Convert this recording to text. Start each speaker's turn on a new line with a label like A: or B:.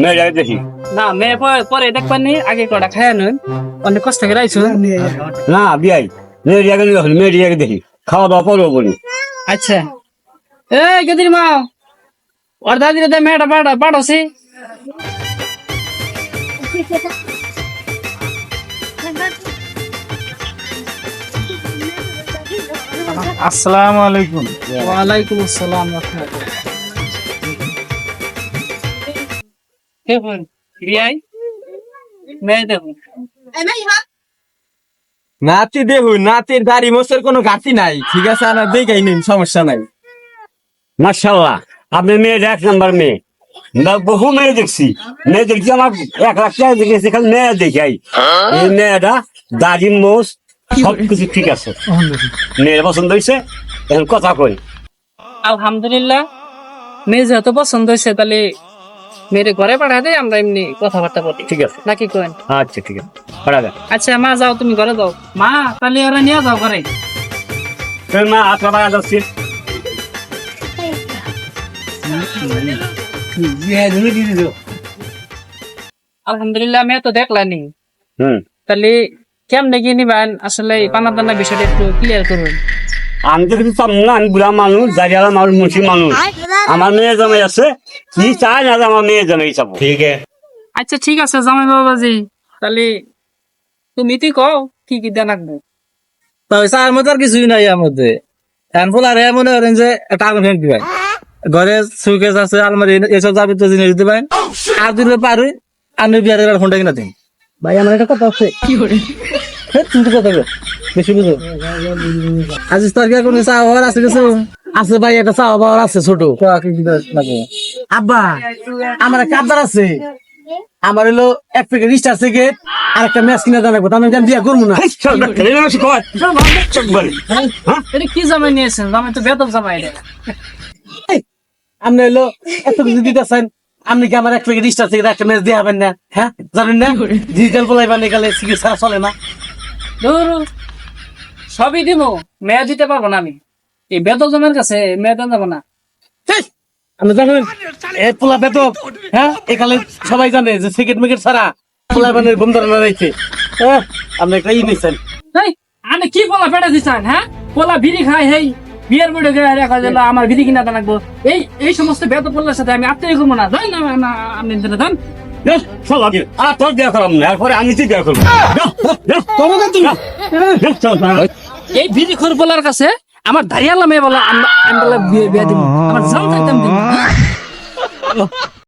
A: মেয়েটাকে দেখি।
B: না মেয়ে পরে দেখবেন নি, আগে কটা খায় নেন, অনেক কষ্ট করে আইছো।
A: না বিয়াই, মেয়েটাকে দেখি, খাওয়া দাওয়া করবো বলি।
B: আচ্ছা এই গদির মা, ওর দাদির দে মেয়েটা পাঠাছি।
C: আসসালামু আলাইকুম।
B: ওয়ালাইকুম আসসালাম। দেখুন বিয়াই, মেয়ে দেখুন।
C: নাতি দেখুন, নাতির দাড়ি মোছের কোনো ঘাটতি নাই, ঠিক আছে, আমার দেখাই নিন, সমস্যা নাই।
A: মাশাআল্লাহ, আপনার মেয়েটা এক নাম্বার মেয়ে। বহু মেয়ে দেখছি, মেয়ে দেখছি আমার 1 লাখ টাকা দেখেছি, খালি মেয়ে দেখাই। এই মেয়েটা দাড়ি মোছ সবকিছু ঠিক আছে, মেয়ের পছন্দ হয়েছে। এখন কথা কই,
B: আলহামদুলিল্লাহ, মেয়ে যেহেতু পছন্দ হয়েছে, তাহলে মেয়ের ঘরে পাঠা দেয়, আমরা এমনি কথাবার্তা বলি,
A: ঠিক আছে?
B: নাকি কেন?
A: আচ্ছা ঠিক আছে, পাঠা দেন।
B: আচ্ছা মা যাও, তুমি ঘরে যাও। মা তাহলে ওরা নিয়ে যাও ঘরে।
A: মা আটটা বাজা যাচ্ছি।
B: আলহামদুলিল্লাহ, মেয়ে তো দেখলানি,
A: হুম,
B: তাহলে কেমনে কি নিবেন আসলে এই পানা দানা বিষয়টা একটু ক্লিয়ার করুন।
A: আমি তো কিছু চাম না, আমি বুড়া মানুষ, দাঁড়িয়ালা মানুষ, মুন্সি মানুষ। আমার মেয়ে জামাই আছে, কি চায় না যে আমার মেয়ে জামাই চাবো। ঠিক আছে,
B: আচ্ছা ঠিক আছে জামাই বাবাজি, তাহলে তুমি তুই কও কি কি দেন রাখবো।
C: তবে স্যার মতো আর কিছুই নাই এর মধ্যে। হ্যান্ডফুল আর মনে করেন যে একটা আগুন ফ্যান দিবেন, ঘরে সুকেস আছে, আলমারি, এসব যাবতীয় জিনিস দিবেন। আর দিলে পারুই আমি বিয়ারের ফোনটা কিনা দিন। ভাই আমার একটা কথা আছে,
B: কি করে?
C: তুমি কথা বলো, বেশি বুঝো। আজিজ তোর কি কোনো চা হওয়ার আছে কিছু? আছে ভাই, একটা চা হওয়ার আছে ছোট। আব্বা আমার একটা আবদার আছে, আমার হলো 1 প্যাকেট স্টার সিগারেট আর একটা ম্যাচ কিনা জানাবো, তাহলে আমি বিয়া করবো না।
B: এটা কি জামাই নিয়েছেন? জামাই তো বেতন জামাই রে।
C: আপনি হলো এত কিছু দিতেছেন, আপনি কি আমার 1 প্যাকেট স্টার সিগারেট একটা ম্যাচ দিয়ে হবেন না? হ্যাঁ জানেন না, ডিজিটাল পোলাই বানিয়ে গেলে সিগারেট ছাড়া চলে না।
B: ধরো সবই দিব, মেয়ে দিতে পারবো না আমি। এই বেতন জমের কাছে মেয়ে দেন যাবো না।
C: আপনি জানেন এই পোলা বেতক, হ্যাঁ এখানে সবাই জানে যে সিগারেট মিকেট ছাড়া পোলাই বানিয়ে ঘুম ধরে না রয়েছে। হ্যাঁ আপনি একটা ই নিচ্ছেন।
B: এই আমি কি বলা পেটে দিচ্ছেন? হ্যাঁ পোলা বিড়ি খাই, হেই বিয়ের বইটা রেখা দিল, আমার বিড়ি কিনা লাগবো। এই সমস্ত বেতন পোলার সাথে আমি আত্মীয় করবো না। দেন না আপনি দেন।
A: আর তোর বিয়া করাম না, এরপরে আমি তুই বিয়া করবো।
B: এই বিড়ি খোর পোলার কাছে আমার দাঁড়িয়ে মেয়ে বলা, আমি বলা বিয়ে দিব, আমার জান চাইতাম দিব।